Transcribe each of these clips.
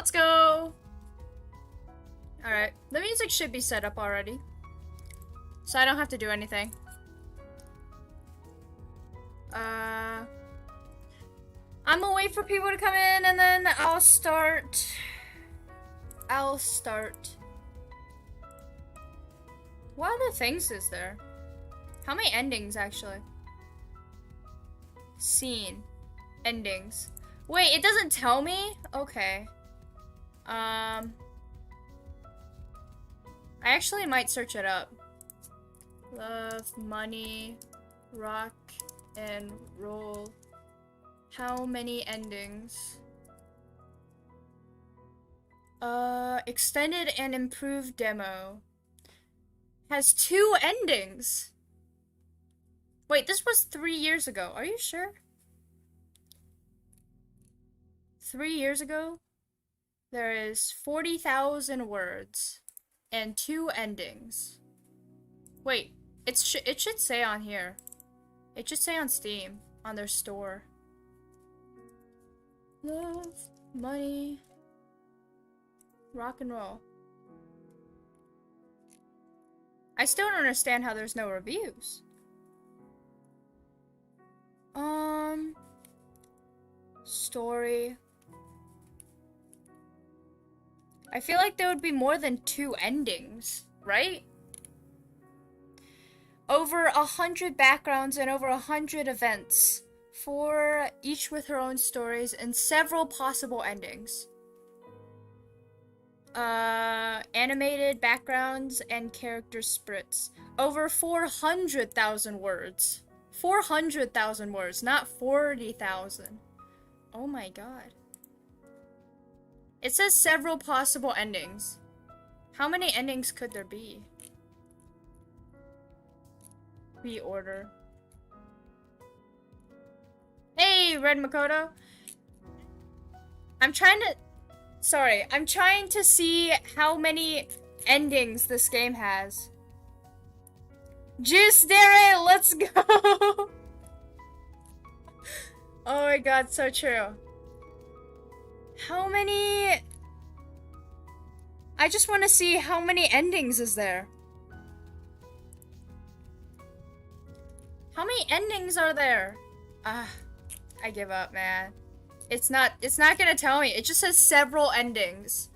Let's go! Alright, the music should be set up already. So I don't have to do anything. I'm gonna wait for people to come in and then I'll start. What other things is there? How many endings actually? Scene. Endings. Wait, it doesn't tell me? Okay. I actually might search it up. Love, money, rock, and roll. How many endings? Extended and improved demo. Has 2 endings. Wait, this was 3 years ago. Are you sure? 3 years ago? There is 40,000 words and 2 endings. Wait, it should say on here. It should say on Steam, on their store. Love, money, rock and roll. I still don't understand how there's no reviews. Story. I feel like there would be more than 2 endings, right? Over 100 backgrounds and over 100 events. 4 each with her own stories and several possible endings. Animated backgrounds and character splits. Over 400,000 words. 400,000 words, not 40,000. Oh my god. It says several possible endings. How many endings could there be? Reorder. Hey, Red Makoto. I'm trying to see how many endings this game has. JUICEDERE, let's go! Oh my god, so true. How many... I just want to see how many endings is there. How many endings are there? I give up, man. It's not gonna tell me. It just says several endings.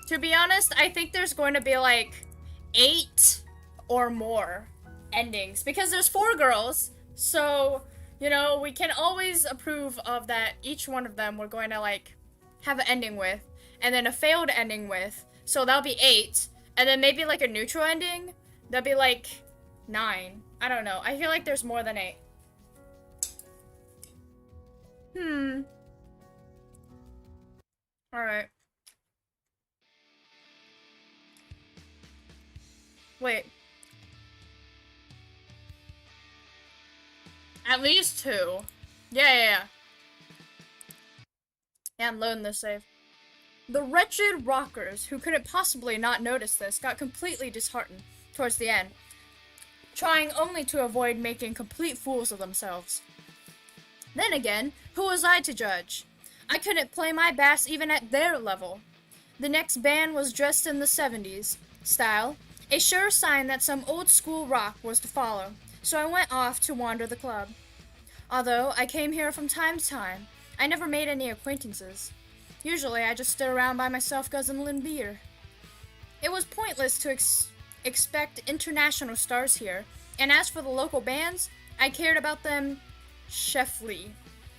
To be honest, I think there's going to be like 8 or more endings because there's 4 girls. So, you know, we can always approve of that each one of them we're going to like have an ending with and then a failed ending with. So that'll be 8 and then maybe like a neutral ending. That'll be like 9. I don't know. I feel like there's more than 8. Alright. Wait. At least 2. Yeah. Yeah, I'm loading this save. The wretched rockers, who couldn't possibly not notice this, got completely disheartened towards the end, trying only to avoid making complete fools of themselves. Then again, who was I to judge? I couldn't play my bass even at their level. The next band was dressed in the 70s style, a sure sign that some old school rock was to follow, so I went off to wander the club. Although I came here from time to time, I never made any acquaintances. Usually I just stood around by myself guzzling beer. It was pointless to expect international stars here, and as for the local bands, I cared about them chiefly,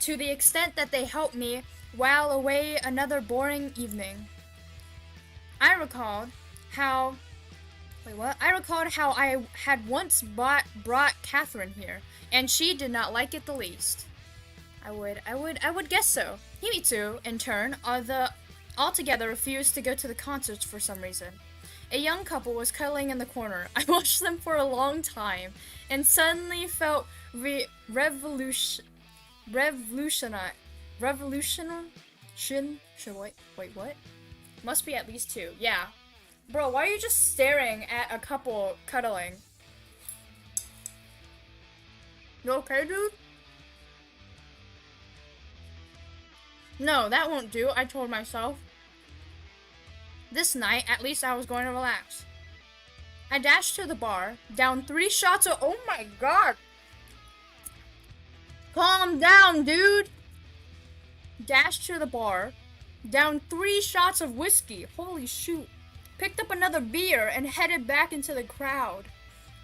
to the extent that they helped me while away another boring evening. I recalled how I had once brought Catherine here, and she did not like it the least. I would guess so. Himitsu, in turn, altogether refused to go to the concerts for some reason. A young couple was cuddling in the corner. I watched them for a long time, and suddenly felt revolution. Wait, what? Must be at least 2. Yeah. Bro, why are you just staring at a couple cuddling? You okay, dude? No, that won't do, I told myself. This night, at least I was going to relax. I dashed to the bar, down 3 shots of— oh my god! Calm down, dude! Dashed to the bar, down 3 shots of whiskey. Holy shoot. Picked up another beer and headed back into the crowd.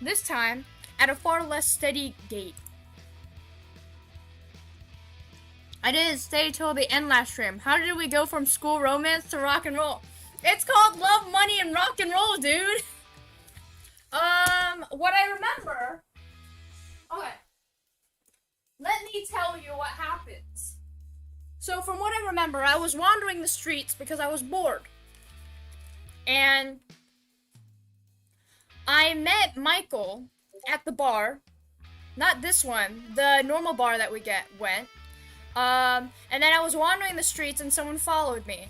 This time, at a far less steady gait. I didn't stay till the end last stream. How did we go from school romance to rock and roll? It's called Love, Money, and Rock and Roll, dude! What I remember... okay. Let me tell you what happens. So, from what I remember, I was wandering the streets because I was bored. And I met Michael at the bar. Not this one, the normal bar that we went. And then I was wandering the streets and someone followed me.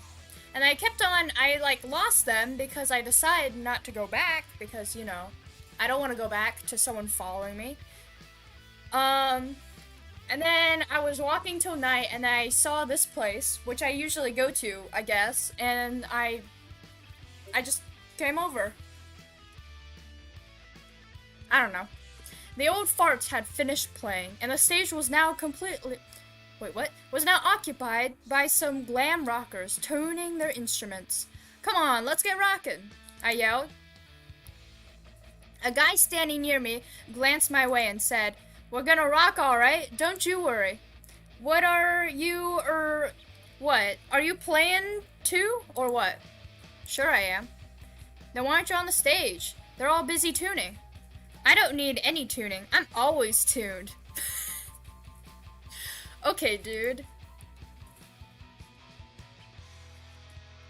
And I kept on, I lost them because I decided not to go back because, you know, I don't want to go back to someone following me. And then I was walking till night and I saw this place, which I usually go to, I guess, and I just came over. I don't know. The old farts had finished playing, and the stage was now completely... wait, what? Was now occupied by some glam rockers tuning their instruments. Come on, let's get rockin', I yelled. A guy standing near me glanced my way and said, "We're gonna rock alright, don't you worry. What are you, what? Are you playing too, or what?" "Sure I am." "Then why aren't you on the stage? They're all busy tuning." "I don't need any tuning, I'm always tuned." Okay, dude.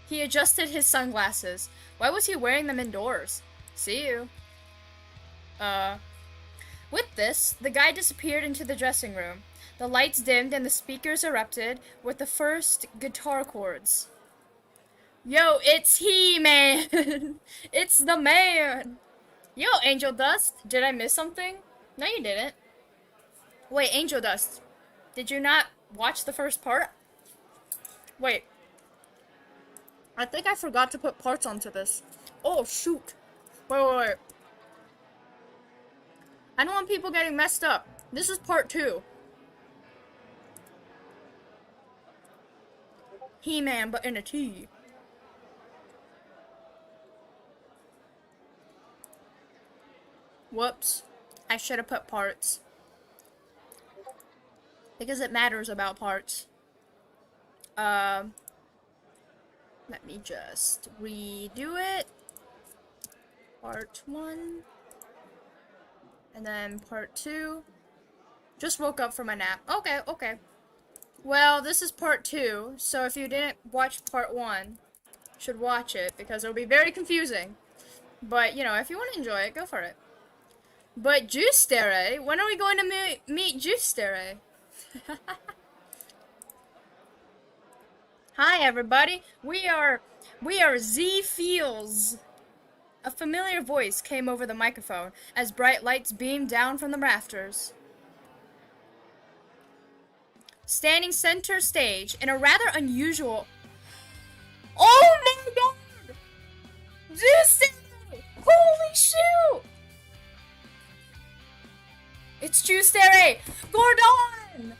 He adjusted his sunglasses. Why was he wearing them indoors? "See you." With this, the guy disappeared into the dressing room. The lights dimmed and the speakers erupted with the first guitar chords. Yo, it's he, man! It's the man! Yo, Angel Dust, did I miss something? No, you didn't. Wait, Angel Dust, did you not watch the first part? Wait. I think I forgot to put parts onto this. Oh, shoot. Wait. I don't want people getting messed up. This is part 2. He-Man, but in a T. Whoops. I should have put parts. Because it matters about parts. Let me just redo it. Part 1. And then part 2. Just woke up from a nap. Okay. Well, this is part 2, so if you didn't watch part 1, you should watch it, because it'll be very confusing. But, you know, if you want to enjoy it, go for it. But JUICEDERE? When are we going to meet JUICEDERE? Hi, everybody. We are VseeFace. A familiar voice came over the microphone as bright lights beamed down from the rafters. Standing center stage in a rather unusual... Oh my god! JUICEDERE! Holy shoot! It's JUICEDERE! Gordon!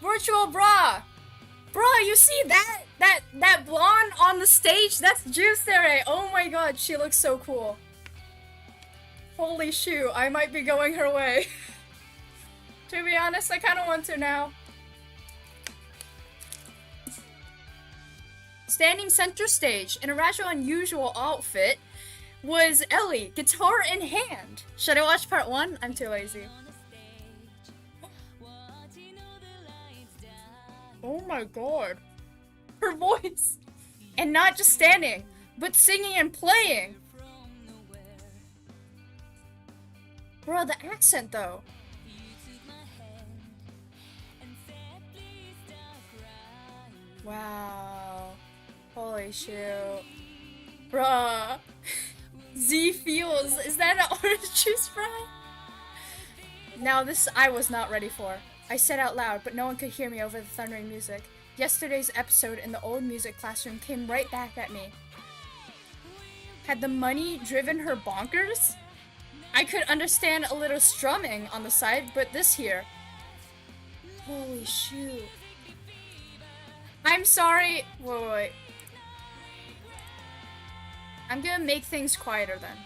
Virtual bra! Bro, you see that blonde on the stage? That's JUICEDERE! Oh my god, she looks so cool. Holy shoot, I might be going her way. To be honest, I kinda want to now. Standing center stage in a rather unusual outfit was Ellie, guitar in hand. Should I watch part 1? I'm too lazy. Oh my god. Her voice. And not just standing, but singing and playing. Bro, the accent though. Wow. Holy shoot. Bruh. VseeFace. Is that an orange juice fry? Now this I was not ready for. I said out loud, but no one could hear me over the thundering music. Yesterday's episode in the old music classroom came right back at me. Had the money driven her bonkers? I could understand a little strumming on the side, but this here. Holy shoot. I'm sorry. Wait. I'm gonna make things quieter then.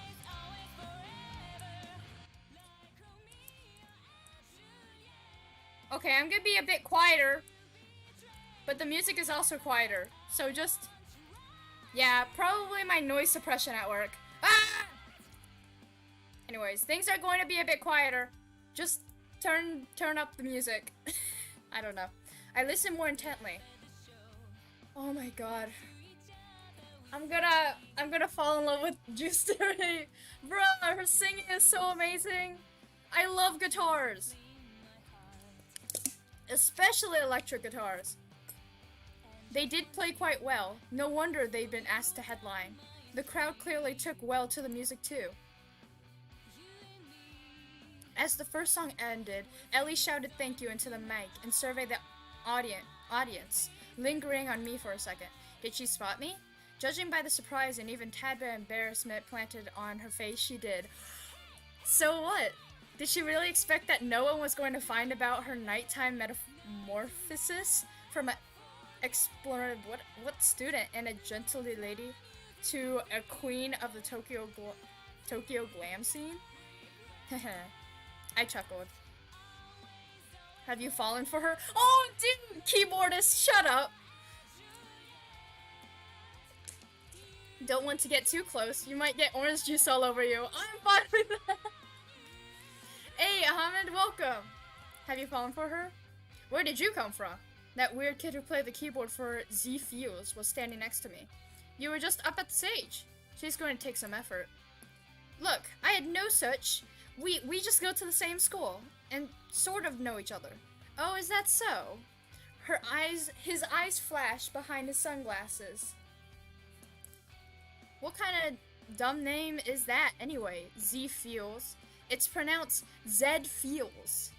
Okay, I'm gonna be a bit quieter, but the music is also quieter. So just, yeah, probably my noise suppression at work. Ah! Anyways, things are going to be a bit quieter. Just turn up the music. I don't know. I listen more intently. Oh my god. I'm gonna fall in love with JUICEDERE. Bruh, her singing is so amazing. I love guitars. Especially electric guitars. They did play quite well. No wonder they've been asked to headline. The crowd clearly took well to the music too. As the first song ended, Ellie shouted thank you into the mic and surveyed the audience, lingering on me for a second. Did she spot me? Judging by the surprise and even tad bit embarrassment planted on her face, she did. So what? Did she really expect that no one was going to find about her nighttime metamorphosis from an explorer, what student and a gentle lady to a queen of the Tokyo glam scene? I chuckled. Have you fallen for her? Oh, dude, keyboardist, shut up! Don't want to get too close. You might get orange juice all over you. I'm fine with that. Hey, Ahmed, welcome. Have you fallen for her? Where did you come from? That weird kid who played the keyboard for VseeFace was standing next to me. You were just up at the stage. She's going to take some effort. Look, I had no such. We just go to the same school and sort of know each other. Oh, is that so? His eyes flashed behind his sunglasses. What kind of dumb name is that anyway? VseeFace. It's pronounced Zed Feels.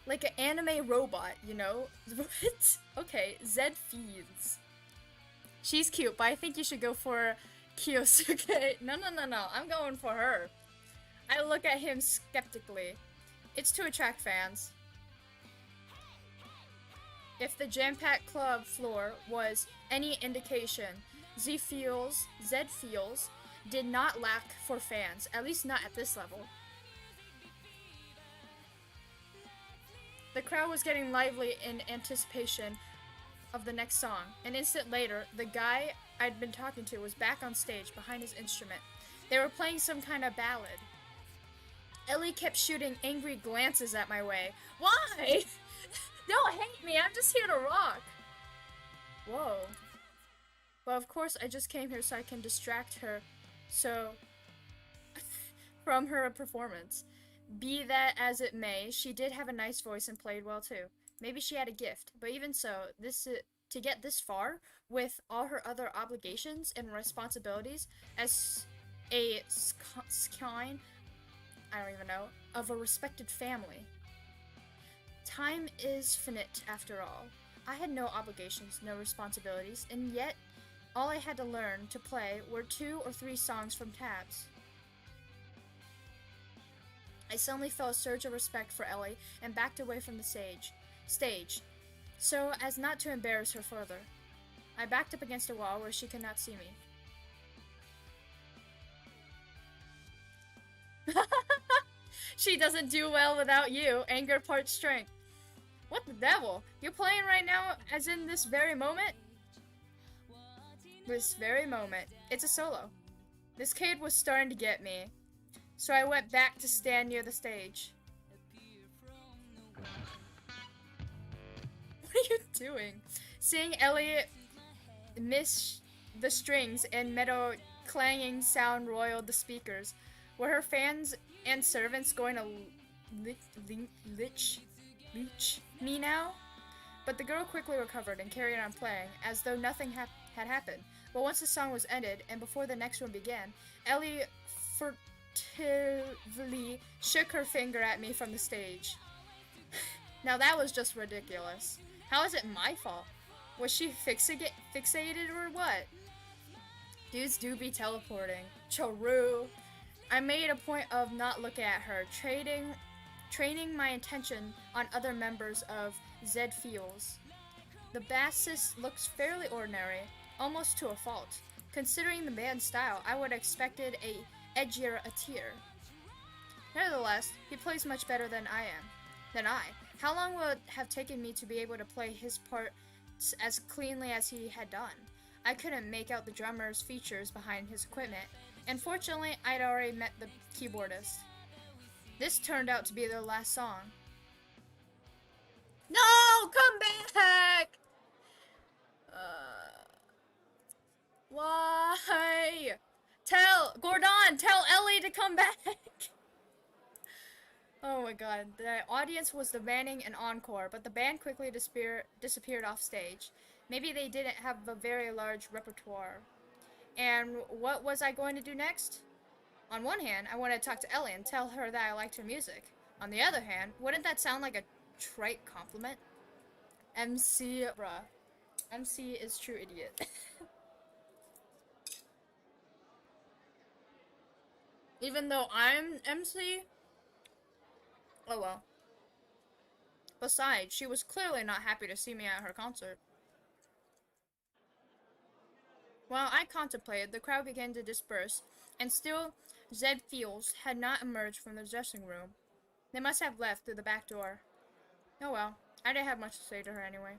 Like an anime robot, you know? What? Okay, Zed Feels. She's cute, but I think you should go for Kyosuke. No, I'm going for her. I look at him skeptically. It's to attract fans. If the jam-packed club floor was any indication, Zed Feels did not lack for fans, at least not at this level. The crowd was getting lively in anticipation of the next song. An instant later, the guy I'd been talking to was back on stage behind his instrument. They were playing some kind of ballad. Ellie kept shooting angry glances at my way. Why? Don't hate me, I'm just here to rock. Whoa. Well, of course, I just came here so I can distract her from her performance. Be that as it may, she did have a nice voice and played well too. Maybe she had a gift, but even so, to get this far, with all her other obligations and responsibilities as a kind, I don't even know, of a respected family. Time is finite after all. I had no obligations, no responsibilities, and yet all I had to learn to play were 2 or 3 songs from tabs. I suddenly felt a surge of respect for Ellie and backed away from the stage, so as not to embarrass her further. I backed up against a wall where she could not see me. She doesn't do well without you. Anger part strength. What the devil? You're playing right now as in this very moment? This very moment. It's a solo. This kid was starting to get me, so I went back to stand near the stage. What are you doing? Seeing Elliot miss the strings and metal clanging sound roiled the speakers. Were her fans and servants going to leech me now? But the girl quickly recovered and carried on playing, as though nothing had happened. But once the song was ended, and before the next one began, Ellie furtively shook her finger at me from the stage. Now that was just ridiculous. How is it my fault? Was she fixated or what? Dudes do be teleporting. Charu. I made a point of not looking at her, training my attention on other members of Zed Feels. The bassist looks fairly ordinary, almost to a fault. Considering the band's style, I would have expected a edgier tier. Nevertheless, he plays much better than I. How long would it have taken me to be able to play his parts as cleanly as he had done? I couldn't make out the drummer's features behind his equipment, and fortunately, I'd already met the keyboardist. This turned out to be their last song. No! Come back! Why? Tell Ellie to come back! Oh my god, the audience was demanding an encore, but the band quickly disappeared off stage. Maybe they didn't have a very large repertoire. And what was I going to do next? On one hand, I wanted to talk to Ellie and tell her that I liked her music. On the other hand, wouldn't that sound like a trite compliment? MC, bruh. MC is true idiot. Even though I'm MC? Oh well. Besides, she was clearly not happy to see me at her concert. While I contemplated, the crowd began to disperse, and still Zed Feels had not emerged from the dressing room. They must have left through the back door. Oh well, I didn't have much to say to her anyway.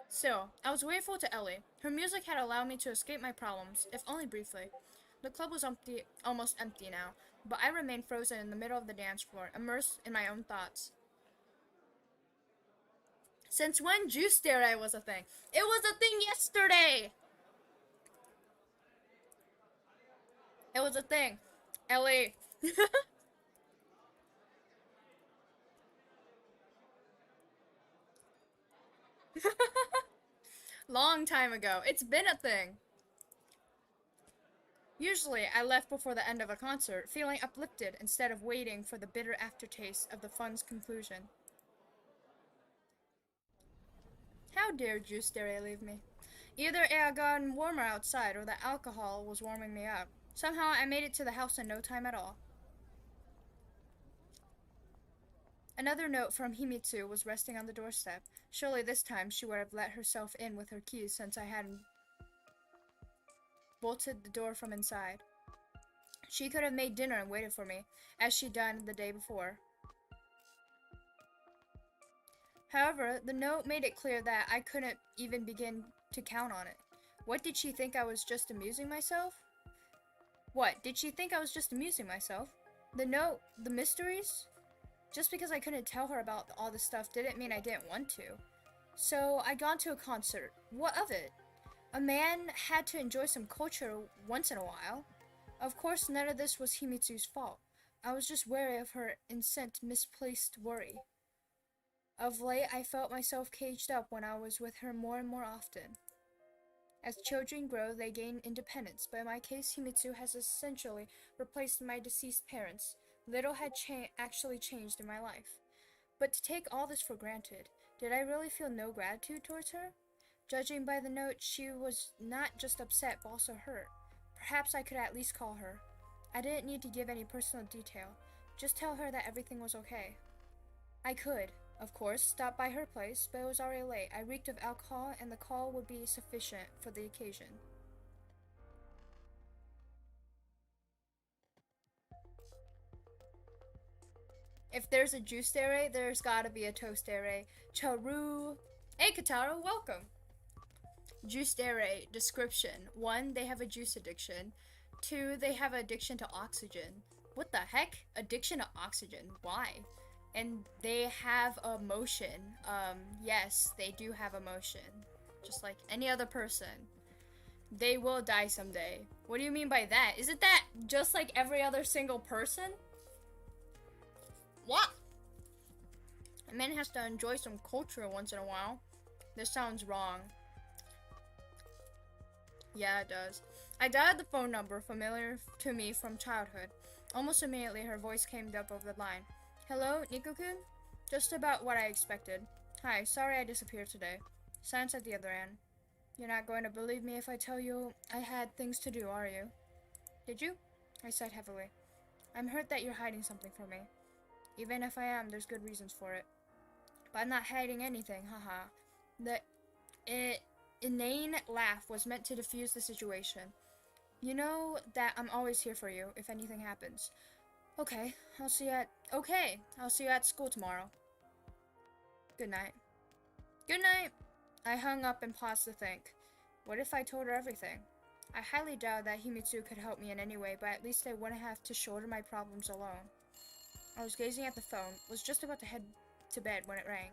Still, I was grateful to Ellie. Her music had allowed me to escape my problems, if only briefly. The club was almost empty now, but I remained frozen in the middle of the dance floor, immersed in my own thoughts. Since when JUICEDERE was a thing? It was a thing yesterday! It was a thing. Ellie. Long time ago. It's been a thing. Usually, I left before the end of a concert, feeling uplifted instead of waiting for the bitter aftertaste of the fun's conclusion. How dare JUICEDERE leave me? Either it had gotten warmer outside or the alcohol was warming me up. Somehow, I made it to the house in no time at all. Another note from Himitsu was resting on the doorstep. Surely this time she would have let herself in with her keys since I hadn't bolted the door from inside. She could have made dinner and waited for me, as she'd done the day before. However, the note made it clear that I couldn't even begin to count on it. What, did she think I was just amusing myself? What, did she think I was just amusing myself? The note, the mysteries? Just because I couldn't tell her about all this stuff didn't mean I didn't want to. So, I'd gone to a concert. What of it? A man had to enjoy some culture once in a while. Of course, none of this was Himitsu's fault. I was just wary of her incensed, misplaced worry. Of late, I felt myself caged up when I was with her more and more often. As children grow, they gain independence, but in my case, Himitsu has essentially replaced my deceased parents. Little had actually changed in my life. But to take all this for granted, did I really feel no gratitude towards her? Judging by the note, she was not just upset, but also hurt. Perhaps I could at least call her. I didn't need to give any personal detail, just tell her that everything was okay. I could, of course, stop by her place, but it was already late. I reeked of alcohol, and the call would be sufficient for the occasion. If there's a JUICEDERE, there's gotta be a TOASTERE. Charu. Hey Katara, welcome. JUICEDERE description. 1, they have a juice addiction. 2, they have addiction to oxygen. What the heck? Addiction to oxygen. Why? And they have emotion. Yes, they do have emotion. Just like any other person. They will die someday. What do you mean by that? Isn't that just like every other single person? What? A man has to enjoy some culture once in a while. This sounds wrong. Yeah, it does. I dialed the phone number familiar to me from childhood. Almost immediately, her voice came up over the line. Hello, Nico-kun? Just about what I expected. Hi, sorry I disappeared today. Silence at the other end. You're not going to believe me if I tell you I had things to do, are you? Did you? I sighed heavily. I'm hurt that you're hiding something from me. Even if I am, there's good reasons for it. But I'm not hiding anything, haha. The inane laugh was meant to diffuse the situation. You know that I'm always here for you if anything happens. Okay, I'll see you at school tomorrow. Good night. Good night! I hung up and paused to think. What if I told her everything? I highly doubt that Himitsu could help me in any way, but at least I wouldn't have to shoulder my problems alone. I was gazing at the phone, was just about to head to bed when it rang.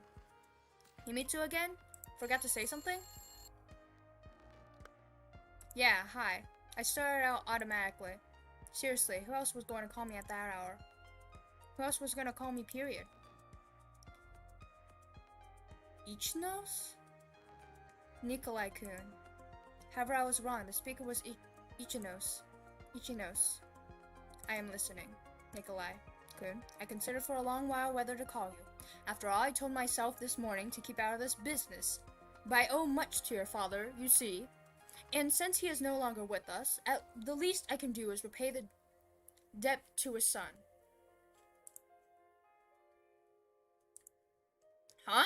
Himitsu again? Forgot to say something? Yeah, hi. I started out automatically. Seriously, who else was going to call me at that hour? Who else was going to call me, period? Ichinos? Nikolai-kun. However, I was wrong. The speaker was Ichinos. Ichinos. I am listening. Nikolai-kun. I considered for a long while whether to call you. After all, I told myself this morning to keep out of this business. But I owe much to your father, you see. And since he is no longer with us, the least I can do is repay the debt to his son. Huh?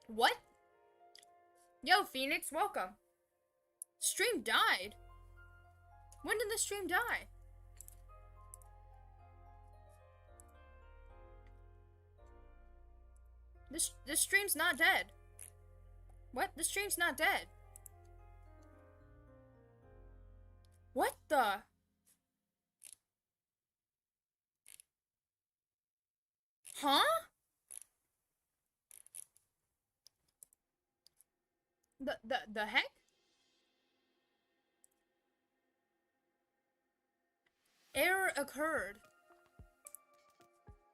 What? Yo, Phoenix, welcome. Stream died? When did the stream die? This stream's not dead. What? The stream's not dead. What the? Huh? The heck? Error occurred.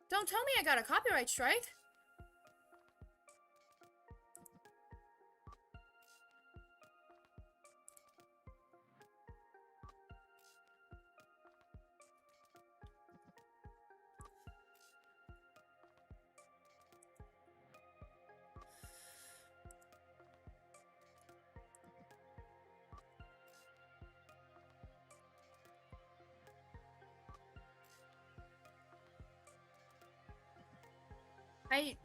Don't tell me I got a copyright strike.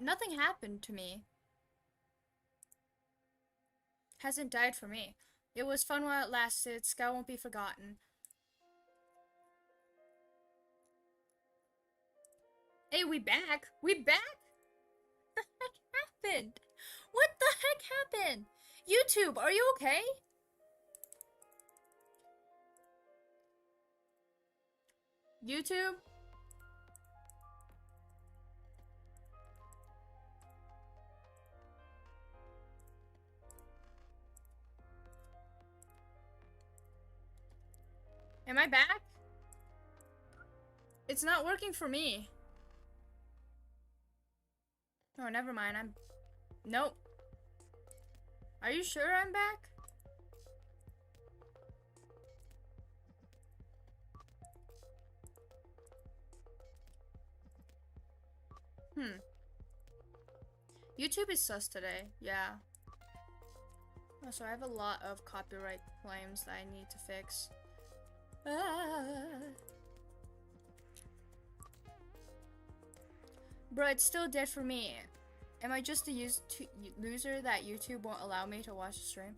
Nothing happened to me. Hasn't died for me. It was fun while it lasted. Scout won't be forgotten. Hey, we back? We back? What the heck happened? What the heck happened? YouTube, are you okay? YouTube? Am I back? It's not working for me. Oh, never mind. Nope. Are you sure I'm back? YouTube is sus today. Yeah. Oh, so I have a lot of copyright claims that I need to fix. Bro, it's still dead for me. Am I just a loser that YouTube won't allow me to watch the stream?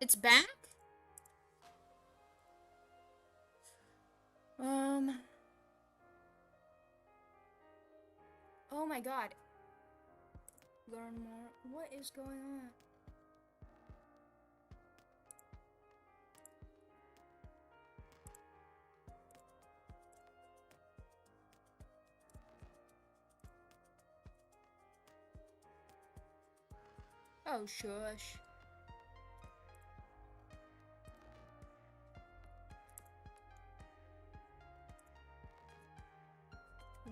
It's back? Oh my god. Learn more. What is going on? Oh, shush.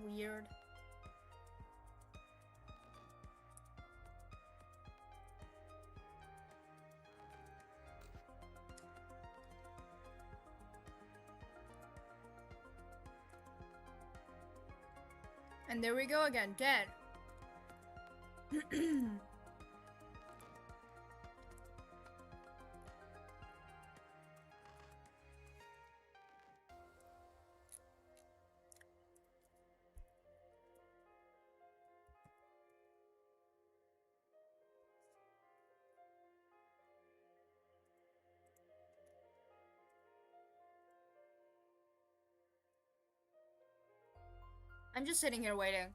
Weird. And there we go again, dead. I'm just sitting here waiting.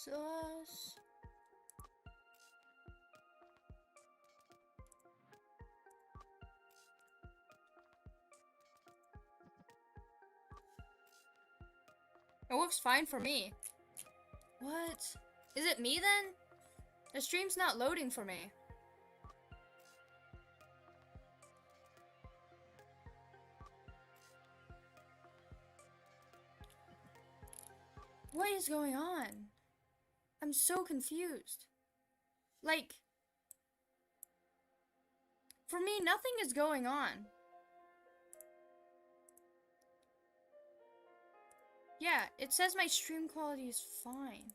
Sus. It works fine for me. What? Is it me then? The stream's not loading for me. What is going on? I'm so confused. Like, for me, nothing is going on. Yeah, it says my stream quality is fine.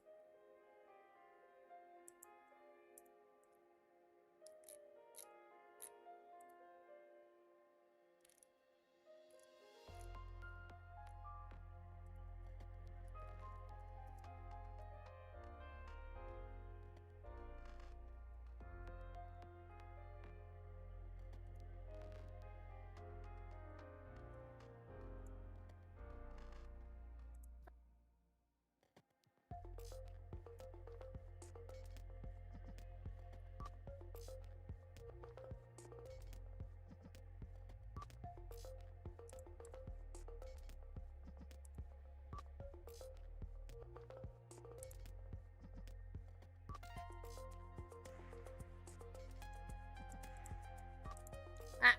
Ah.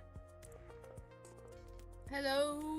Hello.